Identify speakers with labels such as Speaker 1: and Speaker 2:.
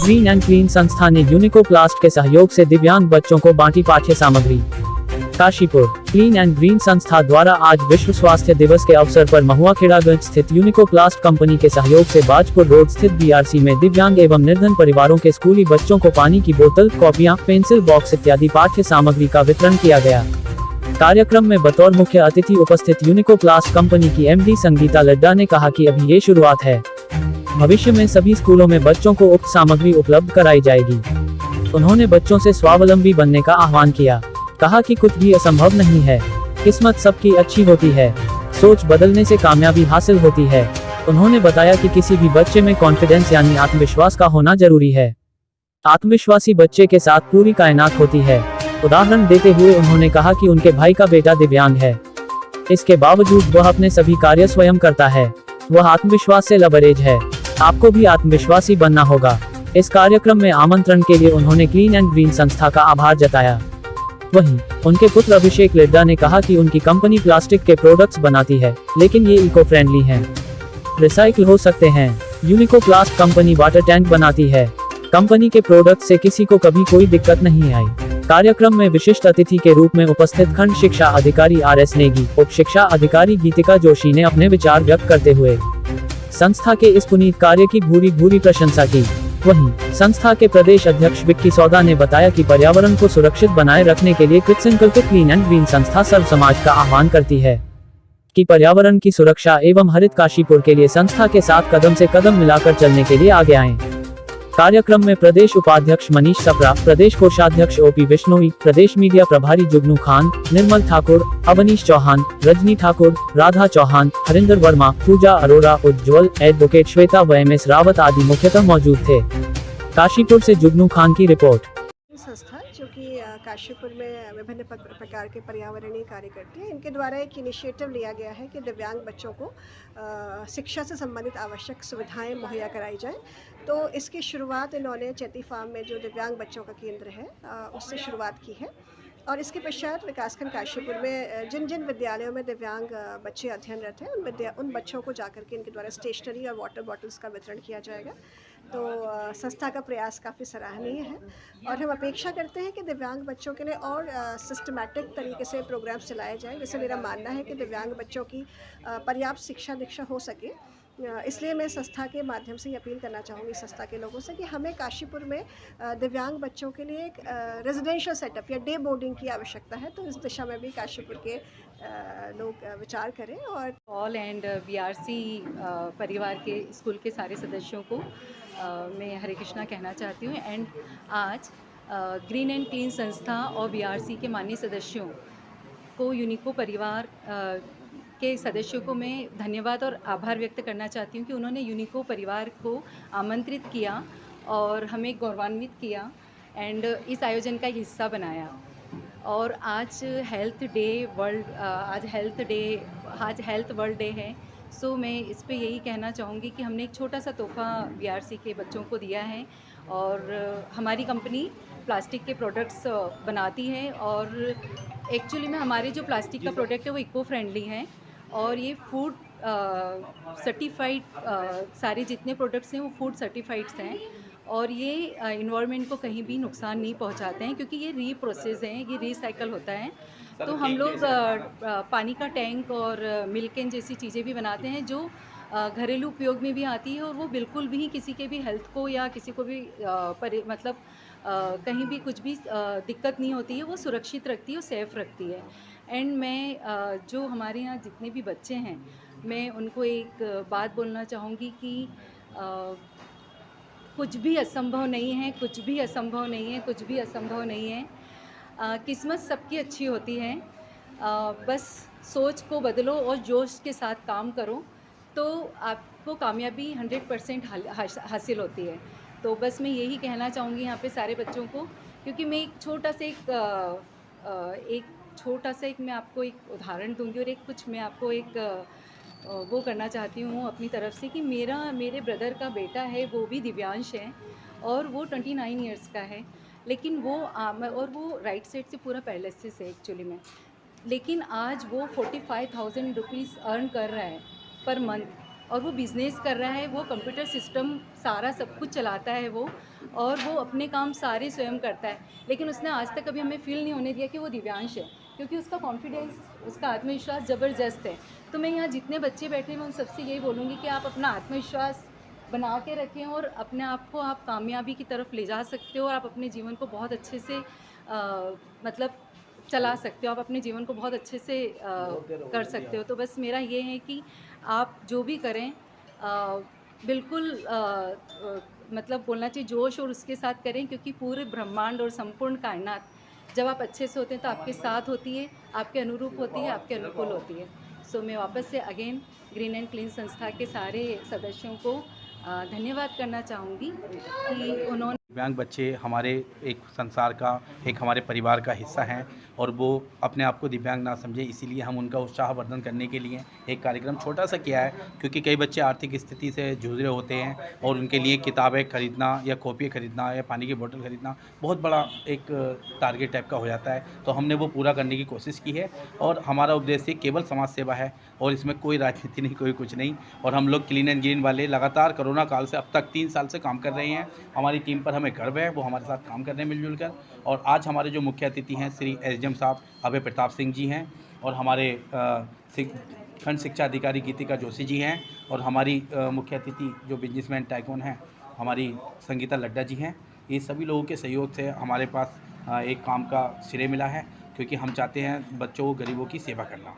Speaker 1: Green and clean संस्था ने यूनिको प्लास्ट के सहयोग से दिव्यांग बच्चों को बांटी पाठ्य सामग्री। काशीपुर क्लीन एंड ग्रीन संस्था द्वारा आज विश्व स्वास्थ्य दिवस के अवसर पर महुआखेड़ागंज स्थित यूनिको प्लास्ट कंपनी के सहयोग से बाजपुर रोड स्थित बीआरसी में दिव्यांग एवं निर्धन परिवारों के स्कूली बच्चों को पानी की बोतल, कॉपियां, पेंसिल बॉक्स इत्यादि पाठ्य सामग्री का वितरण किया गया। कार्यक्रम में बतौर मुख्य अतिथि उपस्थित यूनिको प्लास्ट कंपनी की एमडी संगीता लड्डा ने कहा कि अभी ये शुरुआत है, भविष्य में सभी स्कूलों में बच्चों को उक्त सामग्री उपलब्ध कराई जाएगी। उन्होंने बच्चों से स्वावलंबी बनने का आह्वान किया। कहा कि कुछ भी असंभव नहीं है, किस्मत सबकी अच्छी होती है, सोच बदलने से कामयाबी हासिल होती है। उन्होंने बताया कि किसी भी बच्चे में कॉन्फिडेंस यानी आत्मविश्वास का होना जरूरी है। आत्मविश्वासी बच्चे के साथ पूरी कायनात होती है। उदाहरण देते हुए उन्होंने कहा कि उनके भाई का बेटा दिव्यांग है, इसके बावजूद वह अपने सभी कार्य स्वयं करता है। वह आत्मविश्वास से लबरेज है। आपको भी आत्मविश्वासी बनना होगा। इस कार्यक्रम में आमंत्रण के लिए उन्होंने क्लीन एंड ग्रीन संस्था का आभार जताया। वहीं उनके पुत्र अभिषेक लड्डा ने कहा कि उनकी कंपनी प्लास्टिक के प्रोडक्ट्स बनाती है, लेकिन ये इको फ्रेंडली हैं, रिसाइकिल हो सकते हैं। यूनिको प्लास्ट कंपनी वाटर टैंक बनाती है। कंपनी के प्रोडक्ट से किसी को कभी कोई दिक्कत नहीं आई। कार्यक्रम में विशिष्ट अतिथि के रूप में उपस्थित खंड शिक्षा अधिकारी RS नेगी, उप शिक्षा अधिकारी गीतिका जोशी ने अपने विचार व्यक्त करते हुए संस्था के इस पुनीत कार्य की भूरी भूरी प्रशंसा की। वहीं संस्था के प्रदेश अध्यक्ष विक्की सौदा ने बताया कि पर्यावरण को सुरक्षित बनाए रखने के लिए कृतसंकल्पित क्लीन एंड ग्रीन संस्था सर्व समाज का आह्वान करती है कि पर्यावरण की सुरक्षा एवं हरित काशीपुर के लिए संस्था के साथ कदम से कदम मिलाकर चलने के लिए आगे आएं। कार्यक्रम में प्रदेश उपाध्यक्ष मनीष सप्रा, प्रदेश कोषाध्यक्ष OP विश्नोई, प्रदेश मीडिया प्रभारी जुगनू खान, निर्मल ठाकुर, अवनीश चौहान, रजनी ठाकुर, राधा चौहान, हरिंदर वर्मा, पूजा अरोड़ा, उज्ज्वल, एडवोकेट श्वेता व MS रावत आदि मुख्यतः मौजूद थे। काशीपुर से जुगनू खान की रिपोर्ट।
Speaker 2: संस्था जो कि काशीपुर में विभिन्न प्रकार के पर्यावरणीय कार्य करती है, इनके द्वारा एक इनिशिएटिव लिया गया है कि दिव्यांग बच्चों को शिक्षा से संबंधित आवश्यक सुविधाएं मुहैया कराई जाए। तो इसकी शुरुआत इन्होंने चैती फार्म में जो दिव्यांग बच्चों का केंद्र है उससे शुरुआत की है। और इसके पश्चात विकासखंड काशीपुर में जिन जिन विद्यालयों में दिव्यांग बच्चे अध्ययनरत हैं उन बच्चों को जाकर के इनके द्वारा स्टेशनरी और वाटर बॉटल्स का वितरण किया जाएगा। तो संस्था का प्रयास काफ़ी सराहनीय है और हम अपेक्षा करते हैं कि दिव्यांग बच्चों के लिए और सिस्टमैटिक तरीके से प्रोग्राम्स चलाए जाएँ। जैसे मेरा मानना है कि दिव्यांग बच्चों की पर्याप्त शिक्षा दीक्षा हो सके, इसलिए मैं संस्था के माध्यम से ये अपील करना चाहूँगी संस्था के लोगों से कि हमें काशीपुर में दिव्यांग बच्चों के लिए एक रेजिडेंशियल सेटअप या डे बोर्डिंग की आवश्यकता है। तो इस दिशा में भी काशीपुर के लोग विचार करें। और
Speaker 3: ऑल एंड BRC परिवार के स्कूल के सारे सदस्यों को मैं हरे कृष्णा कहना चाहती हूँ। एंड आज ग्रीन एंड क्लीन संस्था और BRC के माननीय सदस्यों को, यूनिको परिवार के सदस्यों को मैं धन्यवाद और आभार व्यक्त करना चाहती हूँ कि उन्होंने यूनिको परिवार को आमंत्रित किया और हमें गौरवान्वित किया एंड इस आयोजन का हिस्सा बनाया। और आज हेल्थ वर्ल्ड डे है। सो मैं इस पे यही कहना चाहूँगी कि हमने एक छोटा सा तोहफ़ा BRC के बच्चों को दिया है। और हमारी कंपनी प्लास्टिक के प्रोडक्ट्स बनाती है और एक्चुअली में हमारे जो प्लास्टिक का प्रोडक्ट है वो इको फ्रेंडली है और ये फूड सर्टिफाइड, सारे जितने प्रोडक्ट्स हैं वो फूड सर्टिफाइड्स हैं और ये इन्वायरमेंट को कहीं भी नुकसान नहीं पहुंचाते हैं क्योंकि ये रीप्रोसेस हैं, ये रीसाइकल होता है। तो हम लोग पानी का टैंक और मिल्क कैन जैसी चीज़ें भी बनाते हैं जो घरेलू उपयोग में भी आती है और वो बिल्कुल भी किसी के भी हेल्थ को या किसी को भी कहीं भी कुछ भी दिक्कत नहीं होती है, वो सुरक्षित रखती है और सेफ़ रखती है। एंड मैं जो हमारे यहाँ जितने भी बच्चे हैं, मैं उनको एक बात बोलना चाहूँगी कि कुछ भी असंभव नहीं है, कुछ भी असंभव नहीं है, कुछ भी असंभव नहीं है। किस्मत सबकी अच्छी होती है। बस सोच को बदलो और जोश के साथ काम करो तो आपको कामयाबी 100% हासिल होती है। तो बस मैं यही कहना चाहूँगी यहाँ पे सारे बच्चों को, क्योंकि मैं एक छोटा सा एक मैं आपको एक उदाहरण दूँगी और मैं आपको एक वो करना चाहती हूँ अपनी तरफ से कि मेरे ब्रदर का बेटा है, वो भी दिव्यांश है और वो 29 इयर्स का है, लेकिन वो राइट साइड से पूरा पैरालिसिस है एक्चुअली में, लेकिन आज वो 45,000 रुपीज़ अर्न कर रहा है पर मंथ। और वो बिज़नेस कर रहा है, वो कंप्यूटर सिस्टम सारा सब कुछ चलाता है वो, और वो अपने काम सारे स्वयं करता है। लेकिन उसने आज तक कभी हमें फ़ील नहीं होने दिया कि वो दिव्यांश है, क्योंकि उसका कॉन्फिडेंस, उसका आत्मविश्वास ज़बरदस्त है। तो मैं यहाँ जितने बच्चे बैठे हैं मैं उन सबसे यही बोलूँगी कि आप अपना आत्मविश्वास बना के रखें और अपने आप को आप कामयाबी की तरफ ले जा सकते हो, और आप अपने जीवन को बहुत अच्छे से मतलब चला सकते हो, आप अपने जीवन को बहुत अच्छे से कर सकते हो। तो बस मेरा ये है कि आप जो भी करें बिल्कुल मतलब बोलना चाहिए जोश और उसके साथ करें, क्योंकि पूरे ब्रह्मांड और संपूर्ण कायनात जब आप अच्छे से होते हैं तो आपके साथ होती है, आपके अनुरूप होती है, आपके अनुकूल होती है। सो मैं वापस से अगेन ग्रीन एंड क्लीन संस्था के सारे सदस्यों को धन्यवाद करना चाहूँगी कि उन्होंने
Speaker 4: दिव्यांग बच्चे हमारे एक संसार का, एक हमारे परिवार का हिस्सा हैं और वो अपने आप को दिव्यांग ना समझे, इसीलिए हम उनका उत्साहवर्धन करने के लिए एक कार्यक्रम छोटा सा किया है। क्योंकि कई बच्चे आर्थिक स्थिति से जूझ रहे होते हैं और उनके लिए किताबें खरीदना या कॉपी खरीदना या पानी की बोतल खरीदना बहुत बड़ा एक टारगेट टाइप का हो जाता है। तो हमने वो पूरा करने की कोशिश की है और हमारा उद्देश्य केवल समाज सेवा है और इसमें कोई राजनीति नहीं, कोई कुछ नहीं। और हम लोग क्लीन एंड ग्रीन वाले लगातार कोरोना काल से अब तक 3 साल से काम कर रहे हैं। हमारी टीम पर हमें गर्व है, वो हमारे साथ काम कर रहे हैं मिलजुल कर। और आज हमारे जो मुख्य अतिथि हैं श्री एसडीएम साहब अभय प्रताप सिंह जी हैं और हमारे खंड शिक्षा अधिकारी गीतिका जोशी जी हैं और हमारी मुख्य अतिथि जो बिजनेसमैन टाइकून हैं हमारी संगीता लड्डा जी हैं। ये सभी लोगों के सहयोग से हमारे पास एक काम का श्रेय मिला है, क्योंकि हम चाहते हैं बच्चों, गरीबों की सेवा करना।